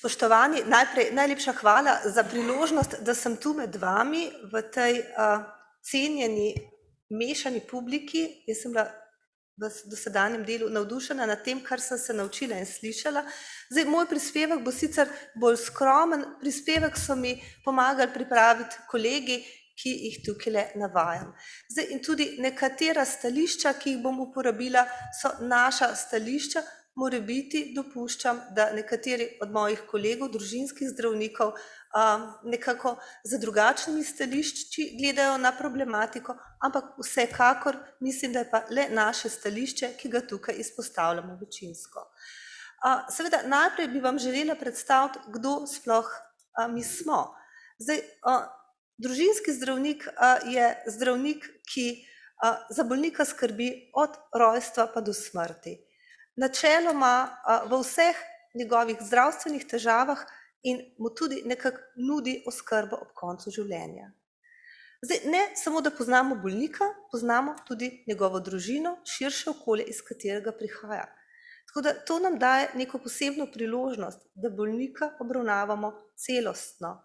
Spoštovani, najprej najlepša hvala za priložnost, da sem tu med vami v tej cenjeni mešani publiki. Jaz sem bila v dosedanjem delu navdušena nad tem, kar sem se naučila in slišala. Zdaj, moj prispevek bo sicer bolj skromen, prispevek so mi pomagali pripraviti kolegi, ki jih tukaj navajam. Zdaj, in tudi nekatera stališča, ki jih bom uporabila, so naša stališča. Morebiti dopuščam, da nekateri od mojih kolegov, družinskih zdravnikov, nekako za drugačnimi stališči gledajo na problematiko, ampak vsekakor mislim, da je pa le naše stališče, ki ga tukaj izpostavljamo večinsko. Seveda, najprej bi vam želela predstaviti, kdo sploh mi smo. Zdaj, družinski zdravnik je zdravnik, ki za bolnika skrbi od rojstva pa do smrti. Načeloma v vseh njegovih zdravstvenih težavah in mu tudi nekako nudi oskrbo ob koncu življenja. Zdaj, ne samo, da poznamo bolnika, poznamo tudi njegovo družino, širše okolje, iz katerega prihaja. Tako da to nam daje neko posebno priložnost, da bolnika obravnavamo celostno.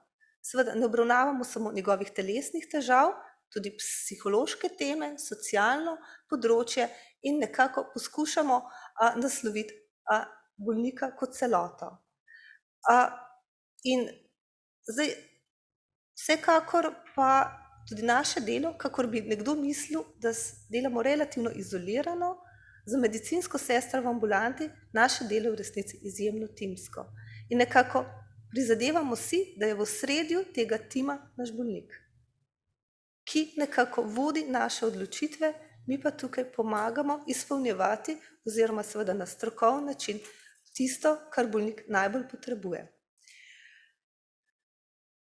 Seveda ne obravnavamo samo njegovih telesnih težav, tudi psihološke teme, socialno področje in nekako poskušamo nasloviti bolnika kot celoto. In zdaj, vsekakor pa tudi naše delo, kakor bi nekdo mislil, da delamo relativno izolirano, za medicinsko sestro v ambulanti, naše delo v resnici izjemno timsko. In nekako prizadevamo si, da je v osredju tega tima naš bolnik, ki nekako vodi naše odločitve, mi pa tukaj pomagamo izpolnjevati oziroma seveda na strokoven način tisto, kar bolnik najbolj potrebuje.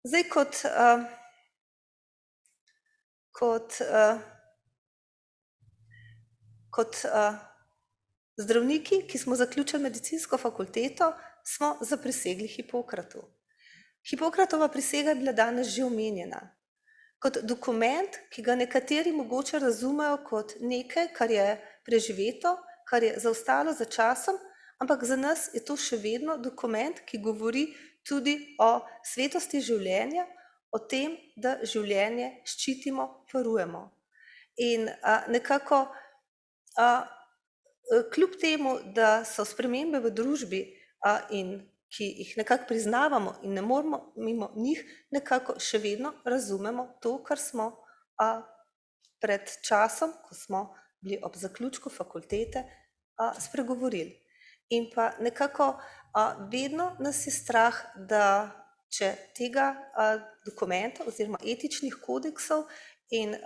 Zdaj, kot zdravniki, ki smo zaključili medicinsko fakulteto, smo zaprisegli Hipokratu. Hipokratova prisega je bila danes že omenjena. Kot dokument, ki ga nekateri mogoče razumejo kot nekaj, kar je preživeto, kar je zaostalo za časom, ampak za nas je to še vedno dokument, ki govori tudi o svetosti življenja, o tem, da življenje ščitimo, varujemo. In nekako kljub temu, da so spremembe v družbi in ki jih nekako priznavamo in ne moremo mimo njih, nekako še vedno razumemo to, kar smo pred časom, ko smo bili ob zaključku fakultete, spregovorili. In pa nekako vedno nas je strah, da če tega dokumenta oziroma etičnih kodeksov in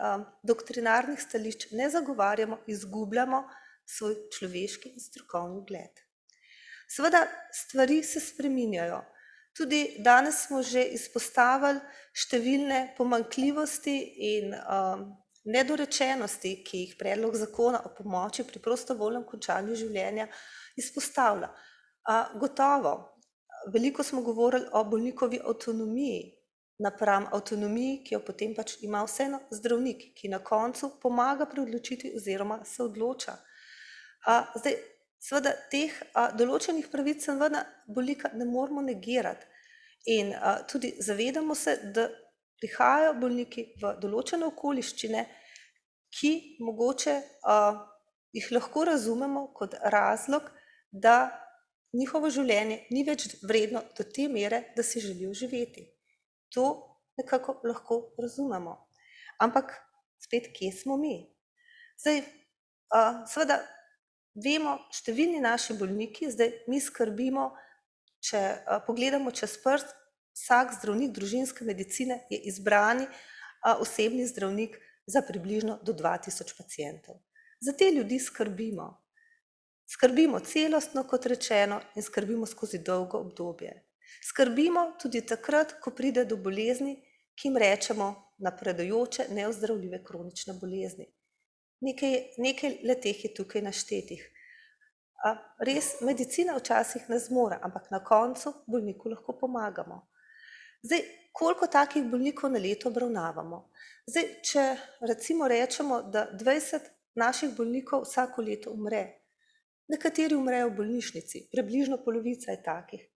doktrinarnih stališč ne zagovarjamo, izgubljamo svoj človeški in strokovni ugled. Seveda, stvari se spreminjajo. Tudi danes smo že izpostavili številne pomanjkljivosti in nedorečenosti, ki jih predlog zakona o pomoči pri prostovoljnem končanju življenja izpostavlja. Gotovo, veliko smo govorili o bolnikovi avtonomiji, napram avtonomiji, ki jo potem pač ima vseeno zdravnik, ki na koncu pomaga pri odločitvi oziroma se odloča. Zdaj, seveda teh določenih pravic seveda bolnika ne moremo negirati in tudi zavedamo se, da prihajajo bolniki v določene okoliščine, ki mogoče jih lahko razumemo kot razlog, da njihovo življenje ni več vredno do te mere, da si želijo živeti. To nekako lahko razumemo. Ampak spet, kje smo mi? Zdaj, seveda, vemo, številni naši bolniki, zdaj mi skrbimo, če pogledamo čez prst, vsak zdravnik družinske medicine je izbrani osebni zdravnik za približno do 2000 pacientov. Za te ljudi skrbimo. Skrbimo celostno, kot rečeno, in skrbimo skozi dolgo obdobje. Skrbimo tudi takrat, ko pride do bolezni, ki jim rečemo napredujoče, neozdravljive kronične bolezni. Nekaj le-teh je tukaj naštetih. Res, medicina včasih ne zmore, ampak na koncu bolniku lahko pomagamo. Zdaj, koliko takih bolnikov na leto obravnavamo? Zdaj, če recimo rečemo, da 20 naših bolnikov vsako leto umre, nekateri umrejo v bolnišnici, približno polovica je takih.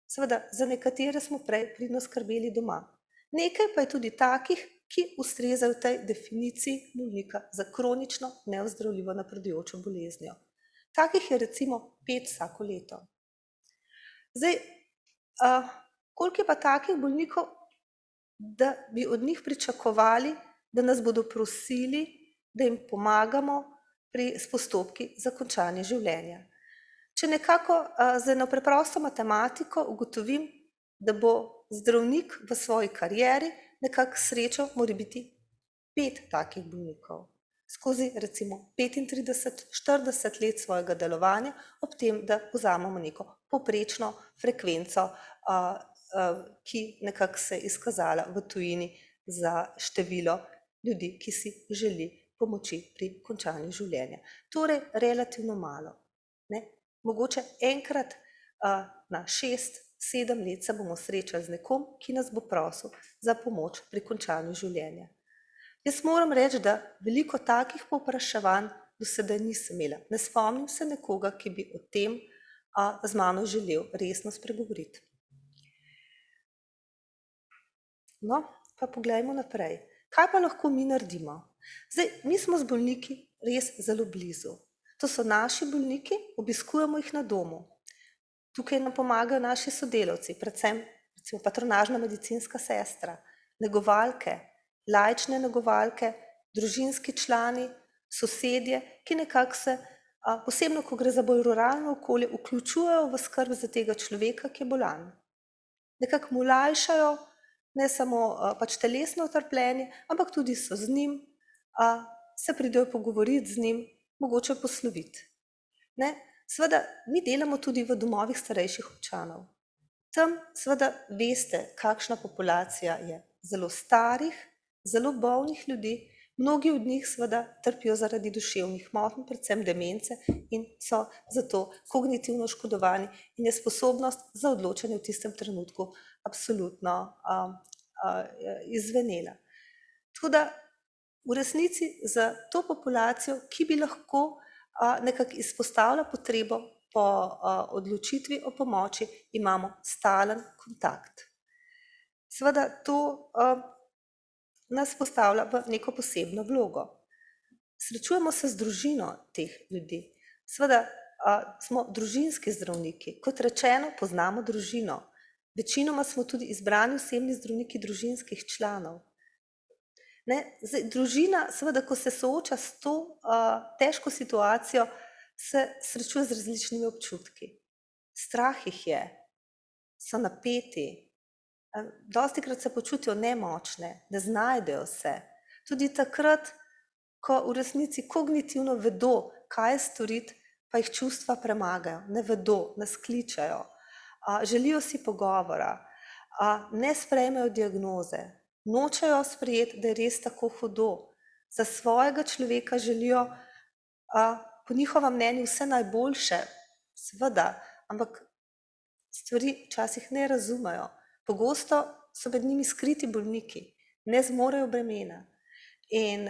Seveda, za nekatere smo prej pridno skrbeli doma. Nekaj pa je tudi takih, ki ustrezajo tej definiciji bolnika za kronično neozdravljivo napredujočo boleznijo. Takih je recimo 5 vsako leto. Zdaj, koliko je pa takih bolnikov, da bi od njih pričakovali, da nas bodo prosili, da jim pomagamo s postopki za končanje življenja. Če nekako z eno preprosto matematiko ugotovim, da bo zdravnik v svoji karieri nekako srečal morebiti 5 takih bolnikov skozi recimo 35-40 let svojega delovanja, ob tem, da vzamemo neko poprečno frekvenco, ki nekako se je izkazala v tujini za število ljudi, ki si želi pomoči pri končanju življenja. Torej, relativno malo. Mogoče enkrat na 6-7 let se bomo srečali z nekom, ki nas bo prosil za pomoč pri končanju življenja. Jaz moram reči, da veliko takih povpraševanj do sedaj nisem imela. Ne spomnim se nekoga, ki bi o tem z mano želel resno spregovoriti. No, pa poglejmo naprej. Kaj pa lahko mi naredimo? Zdaj, mi smo z bolniki res zelo blizu. To so naši bolniki, obiskujemo jih na domu. Tukaj nam pomagajo naši sodelavci, predvsem recimo patronažna medicinska sestra, negovalke, laične negovalke, družinski člani, sosedje, ki nekako se, posebno ko gre za bolj ruralno okolje, vključujejo v skrb za tega človeka, ki je bolan. Nekako mu lajšajo ne samo pač telesno utrpljenje, ampak tudi so z njim, se pridejo pogovoriti z njim, mogoče posloviti. Seveda, mi delamo tudi v domovih starejših občanov. Tam seveda veste, kakšna populacija je zelo starih, zelo bolnih ljudi, mnogi od njih seveda trpijo zaradi duševnih motenj, predvsem demence, in so zato kognitivno oškodovani in je sposobnost za odločanje v tistem trenutku absolutno izzvenela. Tako da v resnici za to populacijo, ki bi lahko nekako izpostavila potrebo po odločitvi o pomoči, imamo stalen kontakt. Seveda to nas postavlja v neko posebno vlogo. Srečujemo se z družino teh ljudi. Seveda smo družinski zdravniki. Kot rečeno, poznamo družino. Večinoma smo tudi izbrani osebni zdravniki družinskih članov. Zdaj, družina, seveda, ko se sooča s to težko situacijo, se srečuje z različnimi občutki. Strah jih je, so napeti, dostikrat se počutijo nemočne, ne znajdejo se. Tudi takrat, ko v resnici kognitivno vedo, kaj storiti, pa jih čustva premagajo, ne vedo, ne skličajo, želijo si pogovora, ne sprejmejo diagnoze, nočejo sprejeti, da je res tako hudo. Za svojega človeka želijo po njihovem mnenju vse najboljše, seveda, ampak stvari včasih ne razumejo. Pogosto so med njimi skriti bolniki, ne zmorejo bremena. In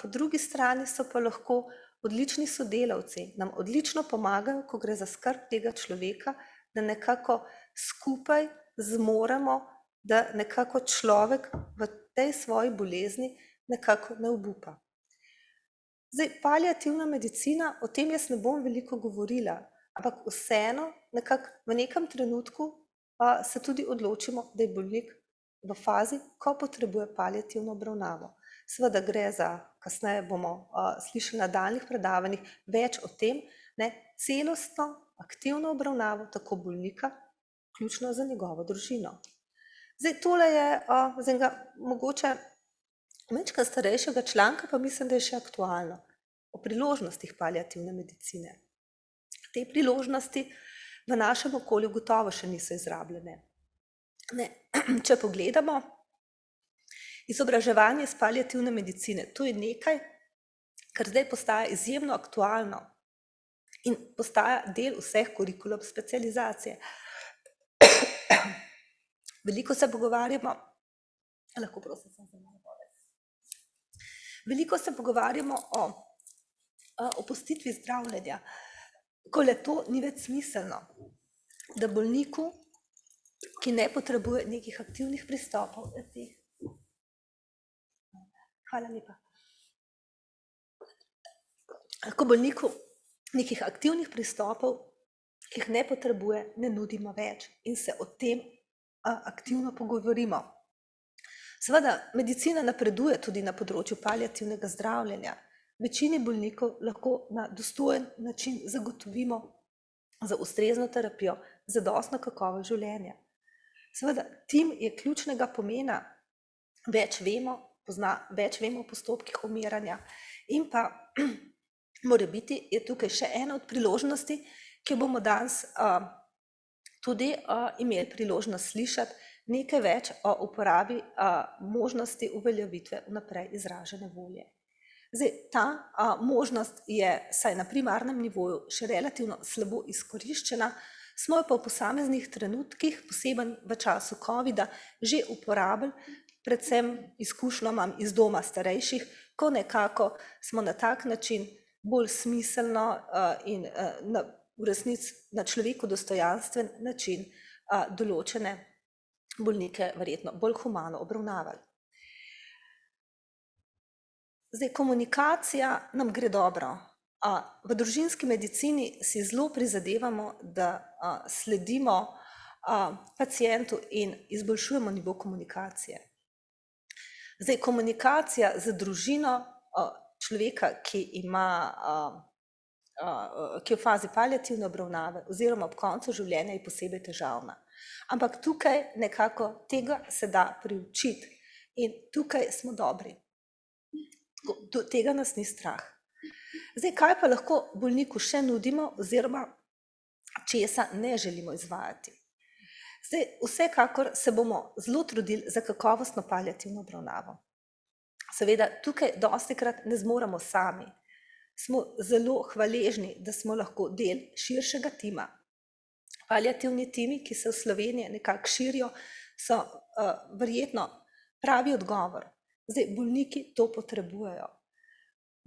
po drugi strani so pa lahko odlični sodelavci, nam odlično pomagajo, ko gre za skrb tega človeka, da nekako skupaj zmoremo, da nekako človek v tej svoji bolezni nekako ne obupa. Zdaj, paliativna medicina, o tem jaz ne bom veliko govorila, ampak vseeno nekako v nekem trenutku se tudi odločimo, da je bolnik v fazi, ko potrebuje paliativno obravnavo. Seveda gre za, kasneje bomo slišali na nadaljnjih predavanjih, več o tem, celostno, aktivno obravnavo tako bolnika, vključno za njegovo družino. Zdaj, tole je z enega mogoče majčkeno starejšega članka, pa mislim, da je še aktualno, o priložnostih paliativne medicine. Te priložnosti v našem okolju gotovo še niso izrabljene. Če pogledamo, izobraževanje iz paliativne medicine, to je nekaj, kar zdaj postaja izjemno aktualno in postaja del vseh kurikulov specializacije. Veliko se pogovarjamo, lahko prosim sem za malo vode. Veliko se pogovarjamo o opustitvi zdravljenja, ko le to ni več smiselno, da bolniku ki ne potrebuje nekih aktivnih pristopov. Hvala lepa. Ko bolniku nekih aktivnih pristopov, ki jih ne potrebuje, ne nudimo več in se o tem aktivno pogovorimo. Seveda, medicina napreduje tudi na področju paliativnega zdravljenja. Večini bolnikov lahko na dostojen način zagotovimo za ustrezno terapijo zadostno kakovost življenja. Seveda, tim je ključnega pomena, več vemo o postopkih umiranja in pa morebiti je tukaj še ena od priložnosti, ki bomo danes tudi imeli priložnost slišati nekaj več o uporabi možnosti uveljavitve vnaprej izražene volje. Zdaj, ta možnost je saj na primarnem nivoju še relativno slabo izkoriščena, smo jo pa v posameznih trenutkih, posebej v času covida, že uporabili, predvsem izkušnjo imam iz doma starejših, ko nekako smo na tak način bolj smiselno in v resnici na človeku dostojanstven način določene bolnike verjetno bolj humano obravnavali. Zdaj, komunikacija nam gre dobro. V družinski medicini si zelo prizadevamo, da sledimo pacientu in izboljšujemo nivo komunikacije. Zdaj, komunikacija z družino človeka, ki je v fazi paliativne obravnave oziroma ob koncu življenja, je posebej težavna. Ampak tukaj nekako tega se da priučiti in tukaj smo dobri. Tega nas ni strah. Zdaj, kaj pa lahko bolniku še nudimo oziroma česa ne želimo izvajati? Zdaj, vsekakor se bomo zelo trudili za kakovostno paliativno obravnavo. Seveda, tukaj dostikrat ne zmoremo sami. Smo zelo hvaležni, da smo lahko del širšega tima. Paliativni timi, ki se v Sloveniji nekako širijo, so verjetno pravi odgovor. Zdaj, bolniki to potrebujejo.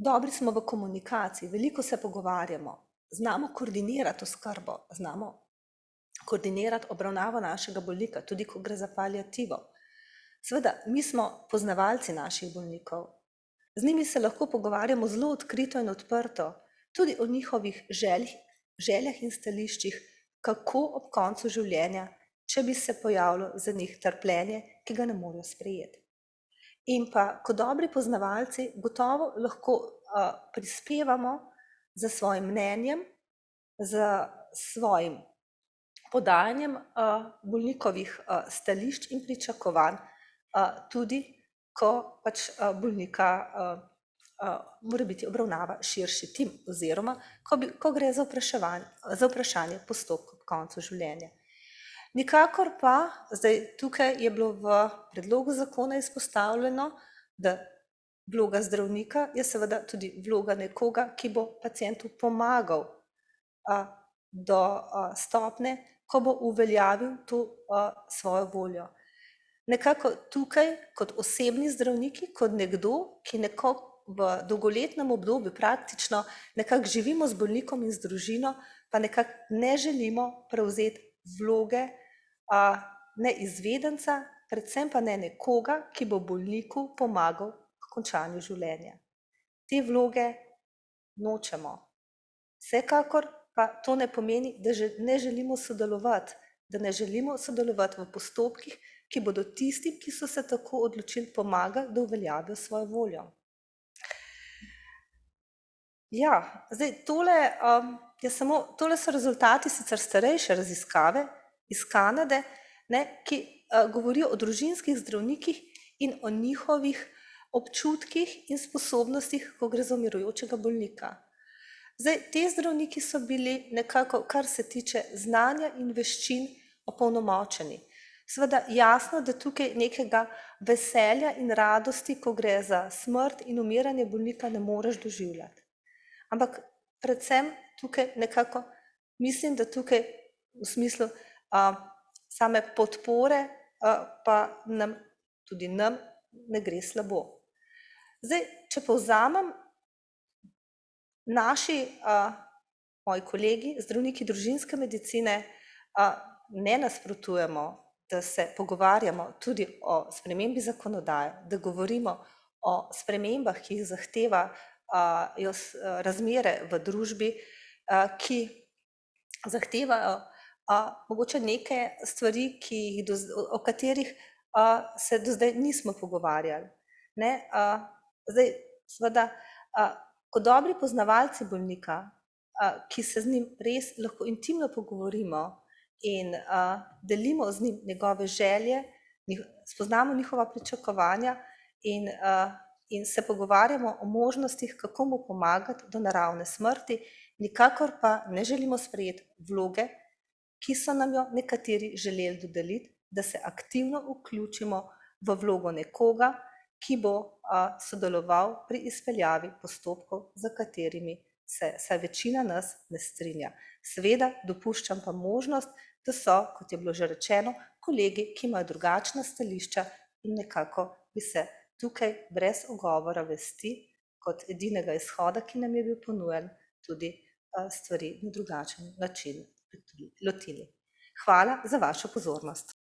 Dobri smo v komunikaciji, veliko se pogovarjamo, znamo koordinirati oskrbo, znamo koordinirati obravnavo našega bolnika, tudi ko gre za paliativo. Seveda, mi smo poznavalci naših bolnikov. Z njimi se lahko pogovarjamo zelo odkrito in odprto, tudi o njihovih željah in stališčih, kako ob koncu življenja, če bi se pojavilo za njih trpljenje, ki ga ne morejo sprejeti. In pa, kot dobri poznavalci, gotovo lahko prispevamo za svojim mnenjem, za svojim podajanjem bolnikovih stališč in pričakovanj, tudi ko pač bolnika mora biti obravnava širši tim oziroma ko gre za vprašanje postopka ob koncu življenja. Nikakor pa, zdaj tukaj je bilo v predlogu zakona izpostavljeno, da vloga zdravnika je seveda tudi vloga nekoga, ki bo pacientu pomagal do stopnje, ko bo uveljavil to svojo voljo. Nekako tukaj kot osebni zdravniki, kot nekdo, ki v dolgoletnem obdobju praktično nekako živimo z bolnikom in z družino, pa nekako ne želimo prevzeti vloge ne izvedenca, predvsem pa ne nekoga, ki bo bolniku pomagal k končanju življenja. Te vloge nočemo. Vsekakor pa to ne pomeni, da ne želimo sodelovati, v postopkih, ki bodo tistim, ki so se tako odločili, pomagali, da uveljavijo svojo voljo. Ja, zdaj tole so rezultati sicer starejše raziskave iz Kanade, ki govorijo o družinskih zdravnikih in o njihovih občutkih in sposobnostih, ko gre za umirujočega bolnika. Zdaj, te zdravniki so bili nekako, kar se tiče znanja in veščin, opolnomočeni. Seveda jasno, da tukaj nekega veselja in radosti, ko gre za smrt in umiranje bolnika, ne moreš doživljati. Ampak predvsem tukaj nekako mislim, da tukaj v smislu same podpore pa tudi nam ne gre slabo. Zdaj, če povzamem, moji kolegi, zdravniki družinske medicine, ne nasprotujemo da se pogovarjamo tudi o spremembi zakonodaje, da govorimo o spremembah, ki jih zahtevajo razmere v družbi, ki zahtevajo mogoče neke stvari, o katerih se do zdaj nismo pogovarjali. Ne? Zdaj, seveda, kot dobri poznavalci bolnika, ki se z njim res lahko intimno pogovorimo in delimo z njim njegove želje, spoznamo njihova pričakovanja in se pogovarjamo o možnostih, kako mu pomagati do naravne smrti, nikakor pa ne želimo sprejeti vloge, ki so nam jo nekateri želeli dodeliti, da se aktivno vključimo v vlogo nekoga, ki bo sodeloval pri izpeljavi postopkov, za katerimi se večina nas ne strinja. Seveda dopuščam pa možnost, da so, kot je bilo že rečeno, kolegi, ki imajo drugačna stališča in nekako bi se tukaj brez ogovora vesti, kot edinega izhoda, ki nam je bil ponujen, tudi stvari na drugačen način lotili. Hvala za vašo pozornost.